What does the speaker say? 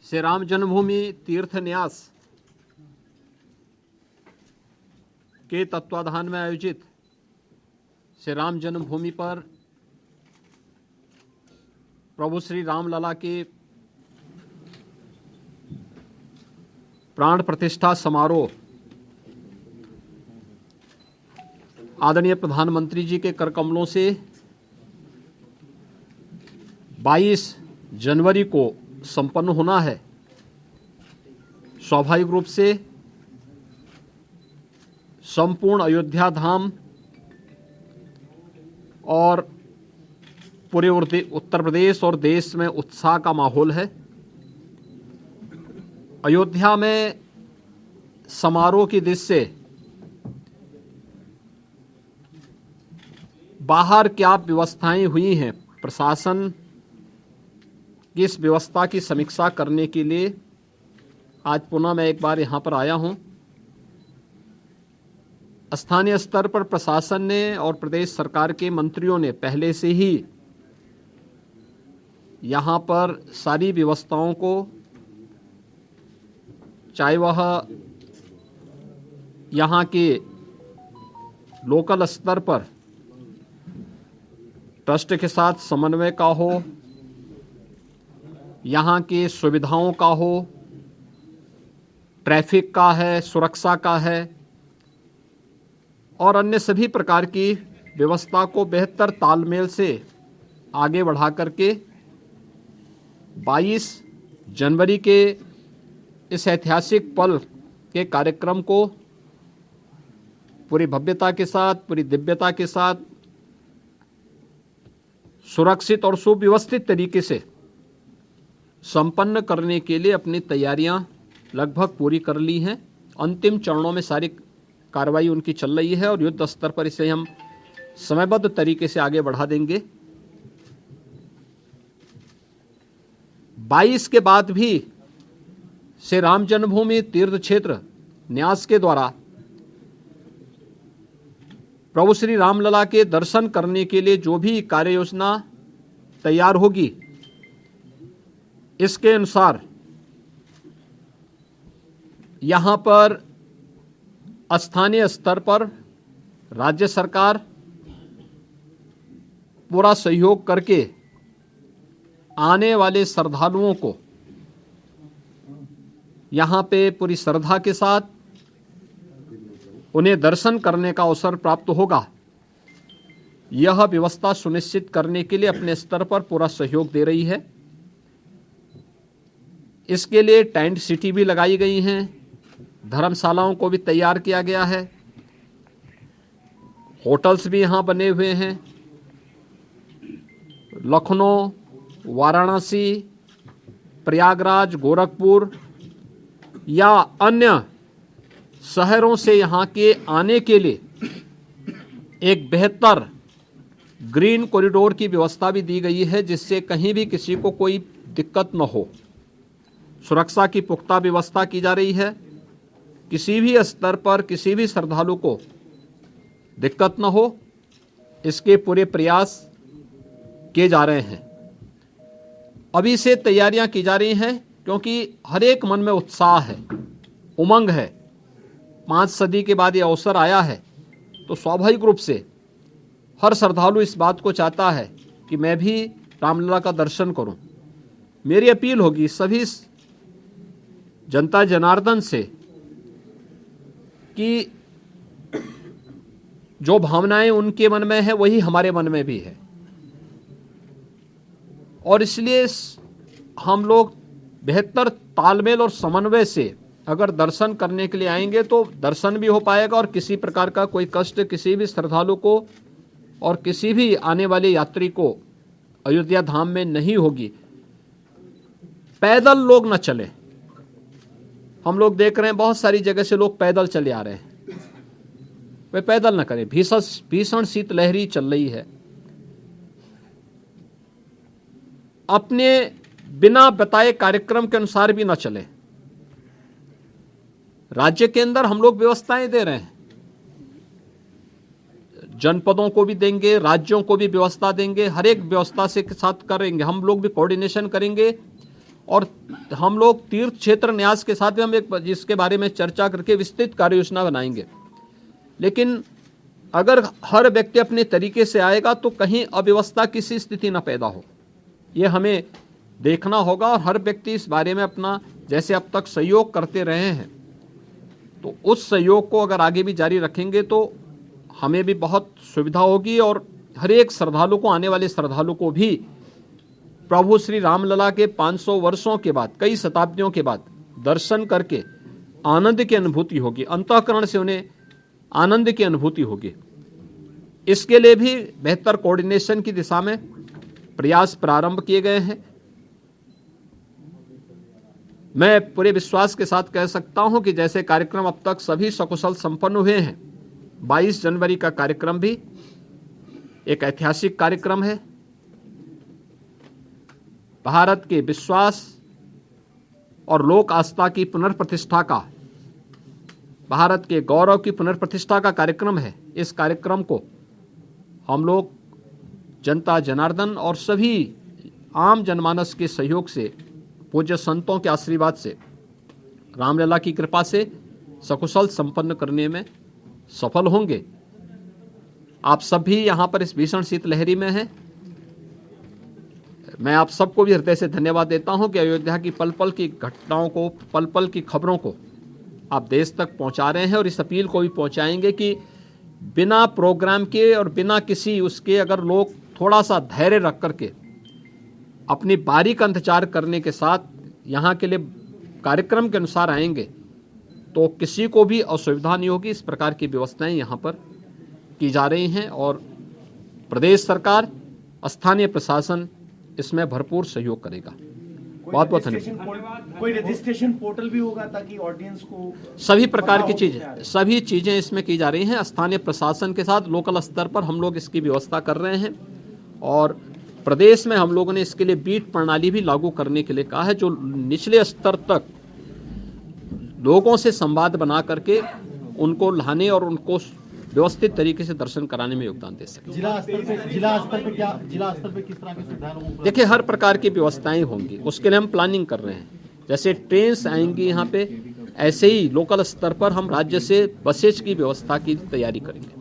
श्री राम जन्मभूमि तीर्थ न्यास के तत्वाधान में आयोजित श्री राम जन्मभूमि पर प्रभु श्री राम लला के प्राण प्रतिष्ठा समारोह आदरणीय प्रधानमंत्री जी के कर कमलों से 22 जनवरी को संपन्न होना है। स्वाभाविक रूप से संपूर्ण अयोध्या धाम और पूरे उत्तर प्रदेश और देश में उत्साह का माहौल है। अयोध्या में समारोह की दृष्टि से बाहर क्या व्यवस्थाएं हुई हैं, प्रशासन की इस व्यवस्था की समीक्षा करने के लिए आज पुनः मैं एक बार यहां पर आया हूं। स्थानीय स्तर पर प्रशासन ने और प्रदेश सरकार के मंत्रियों ने पहले से ही यहां पर सारी व्यवस्थाओं को, चाहे वह यहां के लोकल स्तर पर ट्रस्ट के साथ समन्वय का हो, यहाँ की सुविधाओं का हो, ट्रैफिक का है, सुरक्षा का है और अन्य सभी प्रकार की व्यवस्था को बेहतर तालमेल से आगे बढ़ा करके 22 जनवरी के इस ऐतिहासिक पल के कार्यक्रम को पूरी भव्यता के साथ, पूरी दिव्यता के साथ, सुरक्षित और सुव्यवस्थित तरीके से संपन्न करने के लिए अपनी तैयारियां लगभग पूरी कर ली हैं। अंतिम चरणों में सारी कार्रवाई उनकी चल रही है और युद्ध स्तर पर इसे हम समयबद्ध तरीके से आगे बढ़ा देंगे। 22 के बाद भी श्री राम जन्मभूमि तीर्थ क्षेत्र न्यास के द्वारा प्रभु श्री रामलला के दर्शन करने के लिए जो भी कार्य योजना तैयार होगी, इसके अनुसार यहां पर स्थानीय स्तर पर राज्य सरकार पूरा सहयोग करके आने वाले श्रद्धालुओं को यहां पे पूरी श्रद्धा के साथ उन्हें दर्शन करने का अवसर प्राप्त होगा। यह व्यवस्था सुनिश्चित करने के लिए अपने स्तर पर पूरा सहयोग दे रही है। इसके लिए टेंट सिटी भी लगाई गई हैं, धर्मशालाओं को भी तैयार किया गया है, होटल्स भी यहां बने हुए हैं। लखनऊ, वाराणसी, प्रयागराज, गोरखपुर या अन्य शहरों से यहाँ के आने के लिए एक बेहतर ग्रीन कॉरिडोर की व्यवस्था भी दी गई है, जिससे कहीं भी किसी को कोई दिक्कत न हो। सुरक्षा की पुख्ता व्यवस्था की जा रही है, किसी भी स्तर पर किसी भी श्रद्धालु को दिक्कत न हो, इसके पूरे प्रयास किए जा रहे हैं। अभी से तैयारियां की जा रही हैं क्योंकि हर एक मन में उत्साह है, उमंग है। 5 सदी के बाद ये अवसर आया है, तो स्वाभाविक रूप से हर श्रद्धालु इस बात को चाहता है कि मैं भी रामलला का दर्शन करूं। मेरी अपील होगी सभी जनता जनार्दन से कि जो भावनाएं उनके मन में है वही हमारे मन में भी है, और इसलिए हम लोग बेहतर तालमेल और समन्वय से अगर दर्शन करने के लिए आएंगे तो दर्शन भी हो पाएगा और किसी प्रकार का कोई कष्ट किसी भी श्रद्धालु को और किसी भी आने वाले यात्री को अयोध्या धाम में नहीं होगी। पैदल लोग न चले। हम लोग देख रहे हैं बहुत सारी जगह से लोग पैदल चले आ रहे हैं, वे पैदल न करें। भीषण शीतलहरी चल रही है। अपने बिना बताए कार्यक्रम के अनुसार भी न चले। राज्य के अंदर हम लोग व्यवस्थाएं दे रहे हैं, जनपदों को भी देंगे, राज्यों को भी व्यवस्था देंगे, हर एक व्यवस्था से साथ करेंगे। हम लोग भी कोऑर्डिनेशन करेंगे और हम लोग तीर्थ क्षेत्र न्यास के साथ भी हम एक जिसके बारे में चर्चा करके विस्तृत कार्य योजना बनाएंगे। लेकिन अगर हर व्यक्ति अपने तरीके से आएगा तो कहीं अव्यवस्था की सी स्थिति न पैदा हो, ये हमें देखना होगा। और हर व्यक्ति इस बारे में अपना जैसे अब तक सहयोग करते रहे हैं, तो उस सहयोग को अगर आगे भी जारी रखेंगे तो हमें भी बहुत सुविधा होगी और हर एक श्रद्धालु को, आने वाले श्रद्धालु को भी प्रभु श्री रामलला के 500 वर्षों के बाद, कई शताब्दियों के बाद दर्शन करके आनंद की अनुभूति होगी, अंतःकरण से उन्हें आनंद की अनुभूति होगी। इसके लिए भी बेहतर कोऑर्डिनेशन की दिशा में प्रयास प्रारंभ किए गए हैं। मैं पूरे विश्वास के साथ कह सकता हूं कि जैसे कार्यक्रम अब तक सभी सकुशल संपन्न हुए हैं, 22 जनवरी का कार्यक्रम भी एक ऐतिहासिक कार्यक्रम है। भारत के विश्वास और लोक आस्था की पुनर्प्रतिष्ठा का, भारत के गौरव की पुनर्प्रतिष्ठा का कार्यक्रम है। इस कार्यक्रम को हम लोग जनता जनार्दन और सभी आम जनमानस के सहयोग से, पूज्य संतों के आशीर्वाद से, रामलला की कृपा से सकुशल संपन्न करने में सफल होंगे। आप सब भी यहाँ पर इस भीषण शीतलहरी में हैं। मैं आप सबको भी हृदय से धन्यवाद देता हूँ कि अयोध्या की पल पल की घटनाओं को, पल पल की खबरों को आप देश तक पहुँचा रहे हैं और इस अपील को भी पहुँचाएंगे कि बिना प्रोग्राम के और बिना किसी उसके अगर लोग थोड़ा सा धैर्य रख करके अपनी बारी का इंतजार करने के साथ यहाँ के लिए कार्यक्रम के अनुसार आएंगे तो किसी को भी असुविधा नहीं होगी। इस प्रकार की व्यवस्थाएं यहाँ पर की जा रही हैं और प्रदेश सरकार, स्थानीय प्रशासन इसमें भरपूर सहयोग करेगा। बहुत बहुत धन्यवाद। कोई रजिस्ट्रेशन पोर्टल भी होगा ताकि ऑडियंस को सभी प्रकार की चीजें, सभी चीजें इसमें की जा रही हैं। स्थानीय प्रशासन के साथ लोकल स्तर पर हम लोग इसकी व्यवस्था कर रहे हैं और प्रदेश में हम लोगों ने इसके लिए बीट प्रणाली भी लागू करने के लिए कहा है, जो निचले स्तर तक लोगों से संवाद बना करके उनको लाने और उनको व्यवस्थित तरीके से दर्शन कराने में योगदान दे सके। जिला स्तर पे किस तरह की सुविधाएं? देखिए, हर प्रकार की व्यवस्थाएं होंगी, उसके लिए हम प्लानिंग कर रहे हैं। जैसे ट्रेन्स आएंगी यहाँ पे, ऐसे ही लोकल स्तर पर हम राज्य से बसेज की व्यवस्था की तैयारी करेंगे।